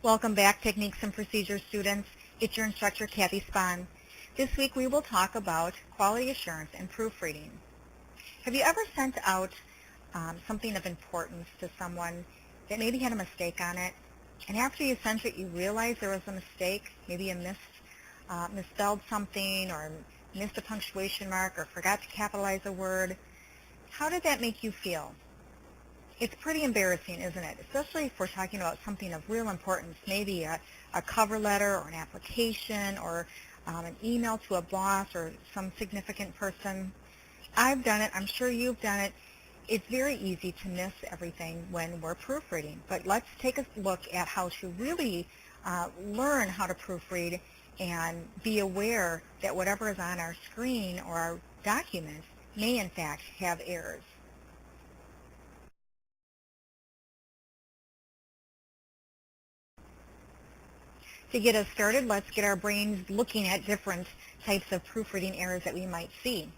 Welcome back, Techniques and Procedures students. It's your instructor, Kathy Spahn. This week we will talk about quality assurance and proofreading. Have you ever sent out something of importance to someone that maybe had a mistake on it, and after you sent it you realized there was a mistake? Maybe you misspelled something or missed a punctuation mark or forgot to capitalize a word. How did that make you feel? It's pretty embarrassing, isn't it? Especially if we're talking about something of real importance, maybe a cover letter or an application or an email to a boss or some significant person. I've done it. I'm sure you've done it. It's very easy to miss everything when we're proofreading. But let's take a look at how to really learn how to proofread and be aware that whatever is on our screen or our document may in fact have errors. To get us started, let's get our brains looking at different types of proofreading errors that we might see.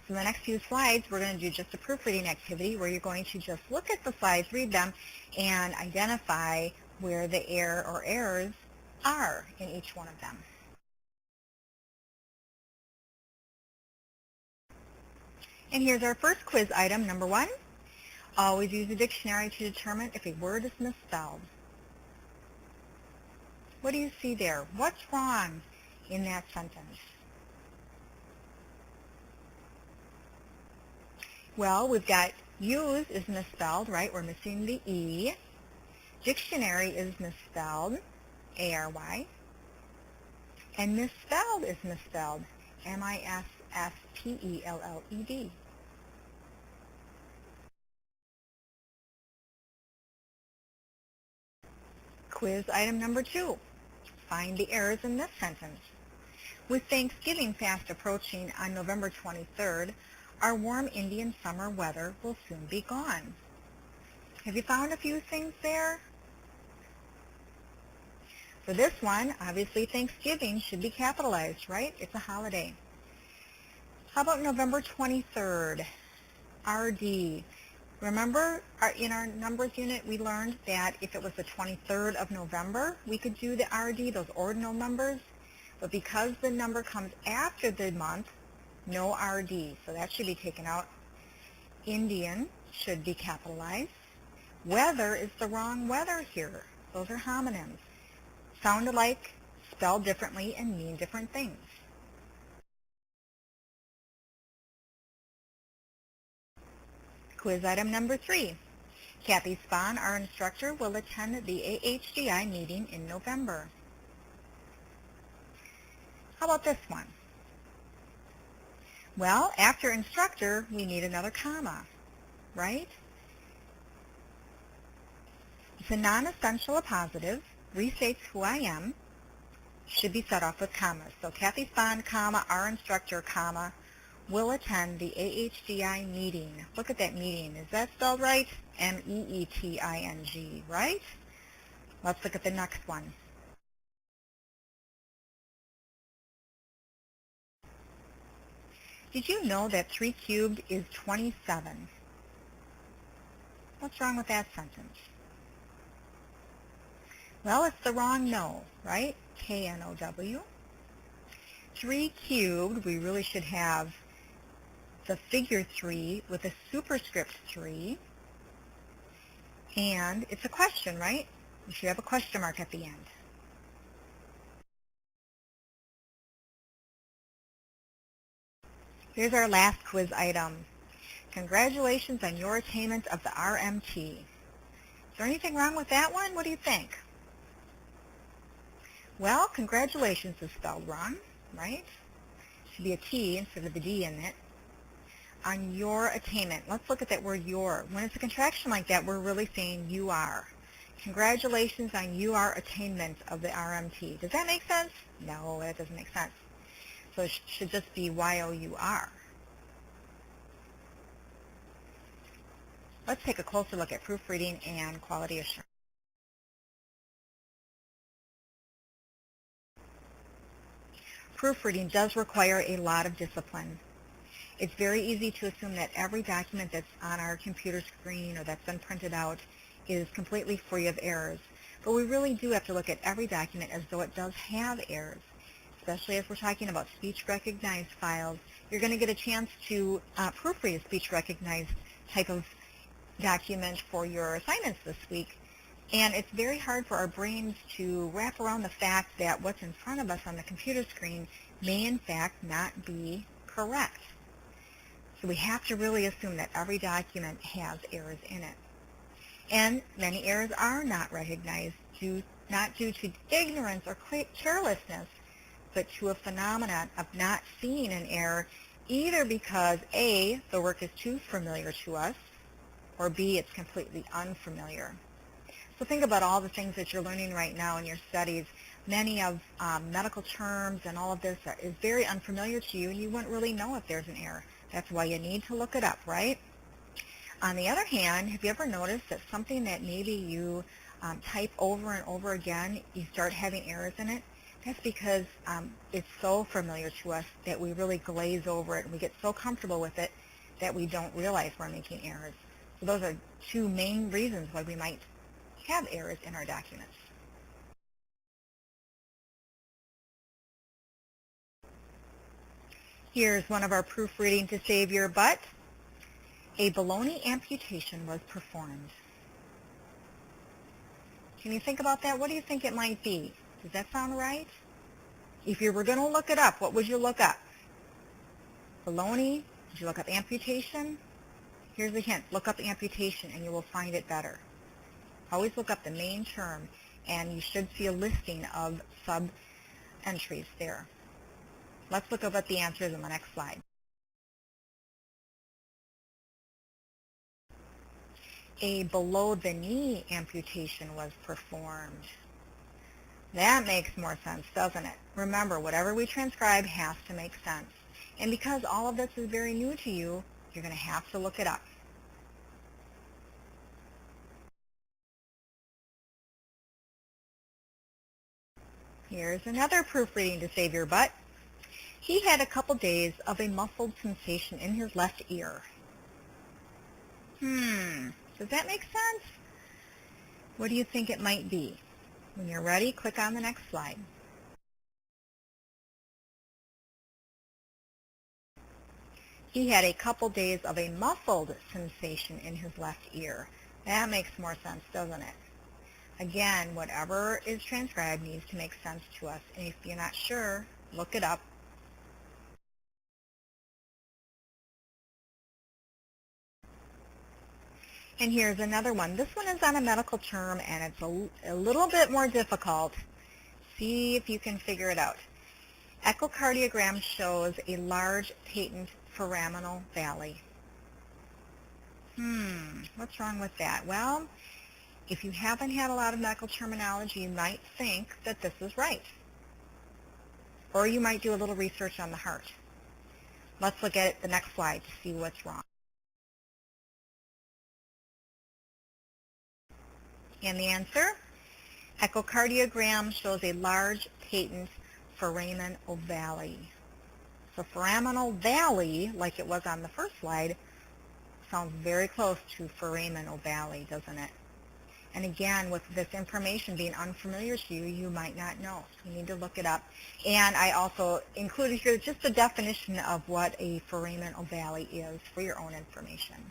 So in the next few slides, we're going to do just a proofreading activity where you're going to just look at the slides, read them, and identify where the error or errors are in each one of them. And here's our first quiz item, number 1. Always use a dictionary to determine if a word is misspelled. What do you see there? What's wrong in that sentence? Well, we've got use is misspelled, right? We're missing the E. Dictionary is misspelled, A-R-Y. And misspelled is misspelled, M-I-S-S-P-E-L-L-E-D. Quiz item number 2. Find the errors in this sentence. With Thanksgiving fast approaching on November 23rd, our warm Indian summer weather will soon be gone. Have you found a few things there? For this one, obviously Thanksgiving should be capitalized, right? It's a holiday. How about November 23rd? RD. Remember, in our numbers unit, we learned that if it was the 23rd of November, we could do the RD, those ordinal numbers. But because the number comes after the month, no RD. So that should be taken out. Indian should be capitalized. Weather is the wrong weather here. Those are homonyms. Sound alike, spelled differently, and mean different things. Quiz item number 3. Kathy Spahn, our instructor, will attend the AHDI meeting in November. How about this one? Well, after instructor, we need another comma, right? It's a non-essential appositive, restates who I am, should be set off with commas. So Kathy Spahn, comma, our instructor, comma, will attend the AHDI meeting. Look at that meeting. Is that spelled right? M-E-E-T-I-N-G, right? Let's look at the next one. Did you know that 3 cubed is 27? What's wrong with that sentence? Well, it's the wrong no, right? K-N-O-W. 3 cubed, we really should have the figure 3 with a superscript 3. And it's a question, right? We should have a question mark at the end. Here's our last quiz item. Congratulations on your attainment of the RMT. Is there anything wrong with that one? What do you think? Well, congratulations is spelled wrong, right? Should be a T instead of a D in it. On your attainment. Let's look at that word your. When it's a contraction like that, we're really saying you are. Congratulations on your attainment of the RMT. Does that make sense? No, that doesn't make sense. So it should just be Y-O-U-R. Let's take a closer look at proofreading and quality assurance. Proofreading does require a lot of discipline. It's very easy to assume that every document that's on our computer screen or that's been printed out is completely free of errors. but we really do have to look at every document as though it does have errors, especially if we're talking about speech recognized files. You're going to get a chance to proofread a speech recognized type of document for your assignments this week. And it's very hard for our brains to wrap around the fact that what's in front of us on the computer screen may in fact not be correct. So we have to really assume that every document has errors in it. And many errors are not recognized, not due to ignorance or carelessness, but to a phenomenon of not seeing an error, either because A, the work is too familiar to us, or B, it's completely unfamiliar. So think about all the things that you're learning right now in your studies. Many of medical terms and all of this is very unfamiliar to you, and you wouldn't really know if there's an error. That's why you need to look it up, right? On the other hand, have you ever noticed that something that maybe you type over and over again, you start having errors in it? That's because it's so familiar to us that we really glaze over it, and we get so comfortable with it that we don't realize we're making errors. So those are two main reasons why we might have errors in our documents. Here's one of our proofreading to save your butt. A baloney amputation was performed. Can you think about that? What do you think it might be? Does that sound right? If you were going to look it up, what would you look up? Baloney? Did you look up amputation? Here's a hint. Look up amputation and you will find it better. Always look up the main term, and you should see a listing of sub-entries there. Let's look up at the answers on the next slide. A below-the-knee amputation was performed. That makes more sense, doesn't it? Remember, whatever we transcribe has to make sense. And because all of this is very new to you, you're going to have to look it up. Here's another proofreading to save your butt. He had a couple days of a muffled sensation in his left ear. Does that make sense? What do you think it might be? When you're ready, click on the next slide. He had a couple days of a muffled sensation in his left ear. That makes more sense, doesn't it? Again, whatever is transcribed needs to make sense to us. And if you're not sure, look it up. And here's another one. This one is on a medical term, and it's a little bit more difficult. See if you can figure it out. Echocardiogram shows a large patent foraminal valley. What's wrong with that? Well, if you haven't had a lot of medical terminology, you might think that this is right. Or you might do a little research on the heart. Let's look at the next slide to see what's wrong. And the answer? Echocardiogram shows a large patent foraminal valley. So foraminal valley, like it was on the first slide, sounds very close to foraminal valley, doesn't it? And again, with this information being unfamiliar to you, you might not know. So you need to look it up. And I also included here just the definition of what a foraminal valley is for your own information.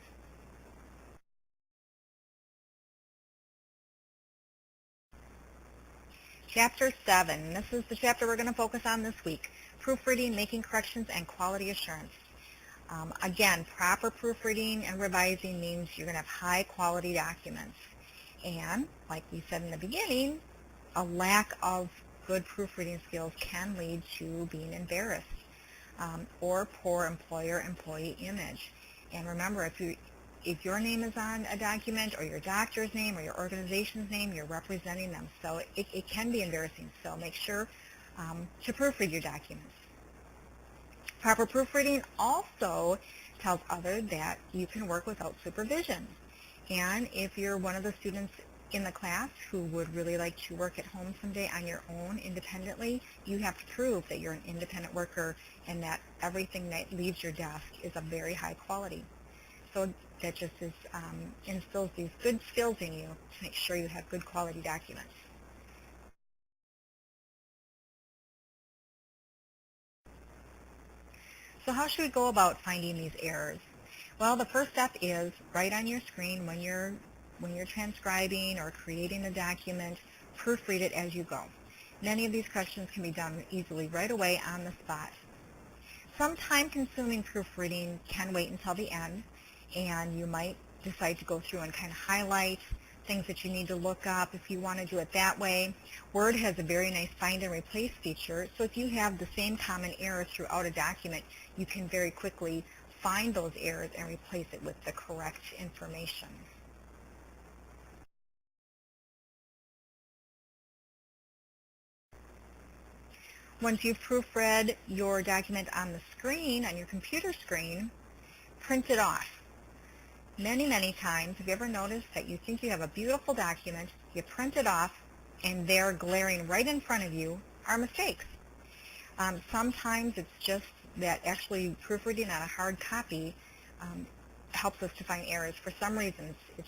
Chapter 7. This is the chapter we're going to focus on this week. Proofreading, making corrections, and quality assurance. Again, proper proofreading and revising means you're going to have high quality documents. And, like we said in the beginning, a lack of good proofreading skills can lead to being embarrassed or poor employer-employee image. And remember, if your name is on a document, or your doctor's name, or your organization's name, you're representing them. So it can be embarrassing. So make sure to proofread your documents. Proper proofreading also tells others that you can work without supervision. And if you're one of the students in the class who would really like to work at home someday on your own independently, you have to prove that you're an independent worker and that everything that leaves your desk is of very high quality. So that just instills these good skills in you to make sure you have good quality documents. So how should we go about finding these errors? Well, the first step is right on your screen when you're transcribing or creating a document, proofread it as you go. Many of these questions can be done easily right away on the spot. Some time-consuming proofreading can wait until the end, and you might decide to go through and kind of highlight things that you need to look up if you want to do it that way. Word has a very nice find and replace feature, so if you have the same common error throughout a document, you can very quickly find those errors and replace it with the correct information. Once you've proofread your document on the screen, on your computer screen, print it off. Many, many times, have you ever noticed that you think you have a beautiful document, you print it off, and there glaring right in front of you are mistakes? Sometimes it's just that actually proofreading on a hard copy helps us to find errors. For some reasons, it's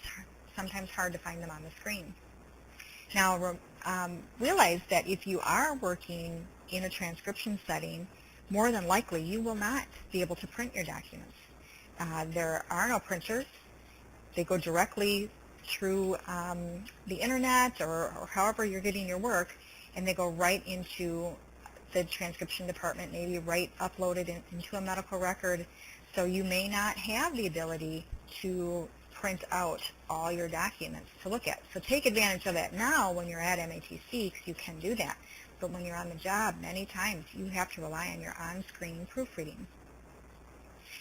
sometimes hard to find them on the screen. Now, realize that if you are working in a transcription setting, more than likely you will not be able to print your documents. There are no printers. They go directly through the internet or however you're getting your work, and they go right into the transcription department, maybe uploaded into a medical record. So you may not have the ability to print out all your documents to look at. So take advantage of that now when you're at MATC, because you can do that. But when you're on the job, many times you have to rely on your on-screen proofreading.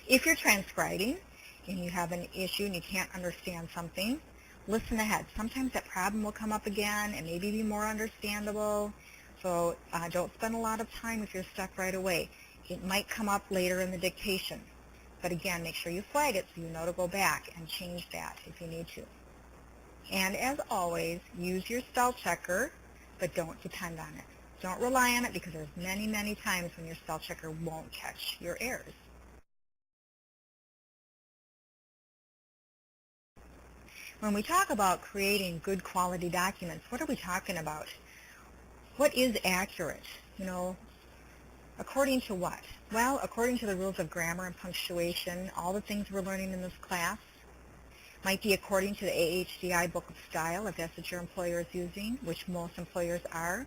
If you're transcribing and you have an issue and you can't understand something, listen ahead. Sometimes that problem will come up again and maybe be more understandable. So don't spend a lot of time if you're stuck right away. It might come up later in the dictation. But again, make sure you flag it so you know to go back and change that if you need to. And as always, use your spell checker, but don't depend on it. Don't rely on it, because there's many, many times when your spell checker won't catch your errors. When we talk about creating good quality documents, what are we talking about? What is accurate? According to what? Well, according to the rules of grammar and punctuation, all the things we're learning in this class. Might be according to the AHDI Book of Style, if that's what your employer is using, which most employers are.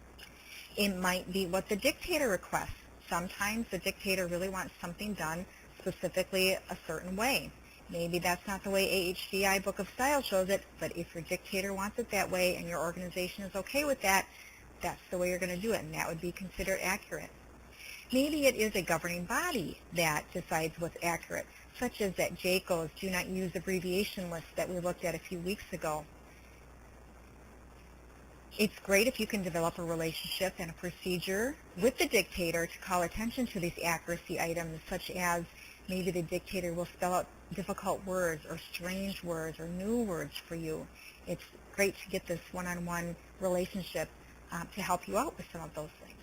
It might be what the dictator requests. Sometimes the dictator really wants something done specifically a certain way. Maybe that's not the way AHDI Book of Style shows it, but if your dictator wants it that way and your organization is okay with that, that's the way you're going to do it, and that would be considered accurate. Maybe it is a governing body that decides what's accurate, such as that JACO's do not use abbreviation list that we looked at a few weeks ago. It's great if you can develop a relationship and a procedure with the dictator to call attention to these accuracy items, such as maybe the dictator will spell out difficult words or strange words or new words for you. It's great to get this one-on-one relationship to help you out with some of those things.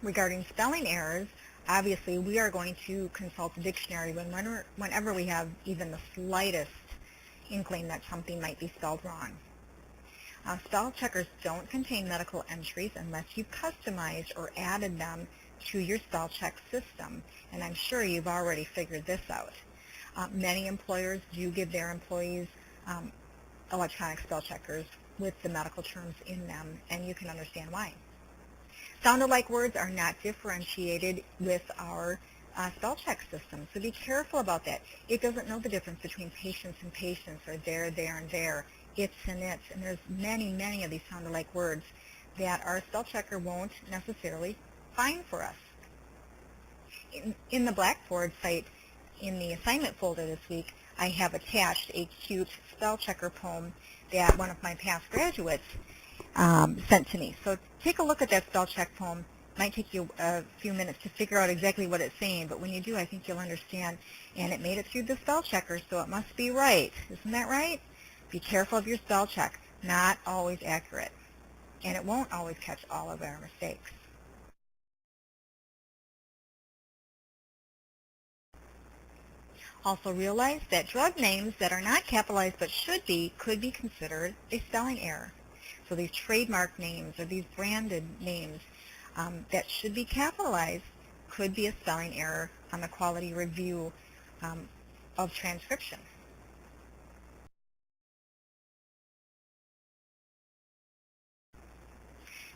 Regarding spelling errors, obviously we are going to consult the dictionary whenever we have even the slightest inkling that something might be spelled wrong. Spell checkers don't contain medical entries unless you've customized or added them to your spell check system, and I'm sure you've already figured this out. Many employers do give their employees electronic spell checkers with the medical terms in them, and you can understand why. Sound-alike words are not differentiated with our spell check system, so be careful about that. It doesn't know the difference between patients and patients, or there, and there, it's and it's, and there's many, many of these sound-alike words that our spell checker won't necessarily find for us. In the Blackboard site, in the assignment folder this week, I have attached a cute spell checker poem that one of my past graduates sent to me. So take a look at that spell check poem. It might take you a few minutes to figure out exactly what it's saying, but when you do, I think you'll understand. And it made it through the spell checker, so it must be right. Isn't that right? Be careful of your spell check. Not always accurate. And it won't always catch all of our mistakes. Also realize that drug names that are not capitalized but should be could be considered a spelling error. So these trademark names or these branded names that should be capitalized could be a spelling error on the quality review of transcription.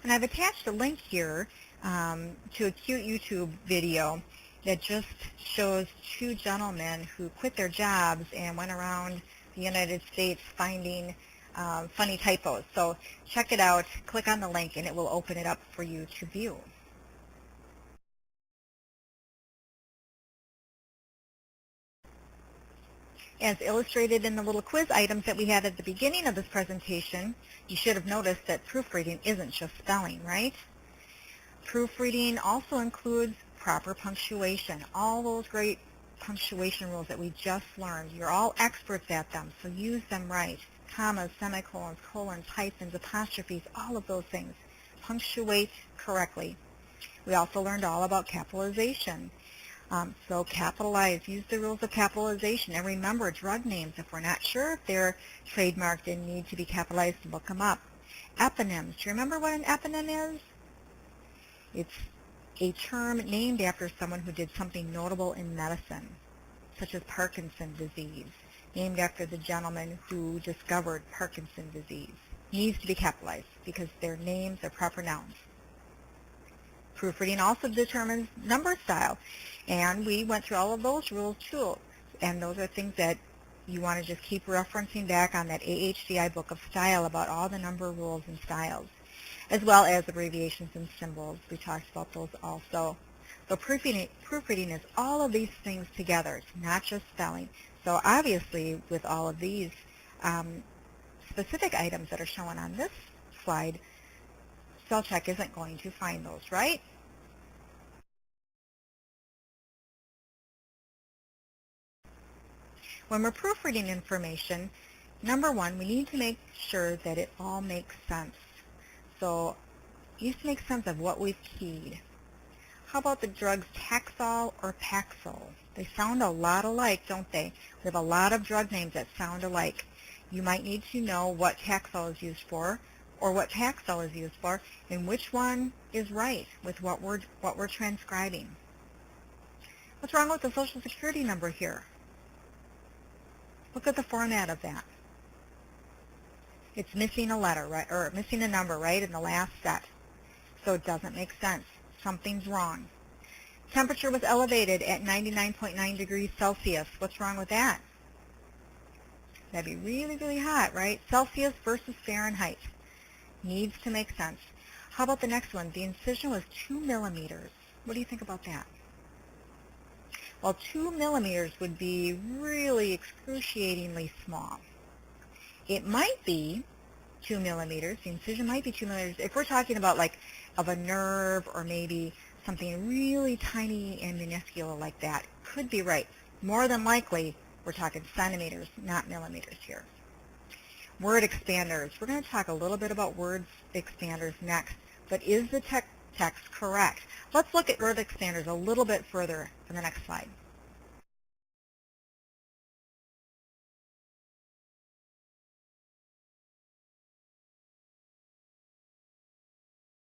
And I've attached a link here to a cute YouTube video that just shows two gentlemen who quit their jobs and went around the United States finding funny typos. So check it out, click on the link, and it will open it up for you to view. As illustrated in the little quiz items that we had at the beginning of this presentation, you should have noticed that proofreading isn't just spelling, right? Proofreading also includes proper punctuation, all those great punctuation rules that we just learned. You're all experts at them, so use them right. Commas, semicolons, colons, hyphens, apostrophes, all of those things. Punctuate correctly. We also learned all about capitalization. So capitalize, use the rules of capitalization, and remember drug names. If we're not sure if they're trademarked and need to be capitalized, look them up. Eponyms, do you remember what an eponym is? It's a term named after someone who did something notable in medicine, such as Parkinson's disease, named after the gentleman who discovered Parkinson's disease. Needs to be capitalized because their names are proper nouns. Proofreading also determines number style, and we went through all of those rules too, and those are things that you want to just keep referencing back on that AHDI book of style about all the number rules and styles, as well as abbreviations and symbols. We talked about those also. So proofreading is all of these things together. It's not just spelling. So obviously with all of these specific items that are shown on this slide, spell check isn't going to find those, right? When we're proofreading information, number one, we need to make sure that it all makes sense. So you need to make sense of what we've keyed. How about the drugs Taxol or Paxil? They sound a lot alike, don't they? We have a lot of drug names that sound alike. You might need to know what Taxol is used for, or what Paxil is used for, and which one is right with what we're transcribing. What's wrong with the Social Security number here? Look at the format of that. It's missing a letter, right, or missing a number, right, in the last set. So it doesn't make sense. Something's wrong. Temperature was elevated at 99.9 degrees Celsius. What's wrong with that? That'd be really, really hot, right? Celsius versus Fahrenheit. Needs to make sense. How about the next one? The incision was 2 millimeters. What do you think about that? Well, 2 millimeters would be really excruciatingly small. It might be 2 millimeters. The incision might be 2 millimeters. If we're talking about like of a nerve or maybe something really tiny and minuscule like that, could be right. More than likely, we're talking centimeters, not millimeters here. Word expanders. We're going to talk a little bit about word expanders next, but is the text correct? Let's look at word expanders a little bit further in the next slide.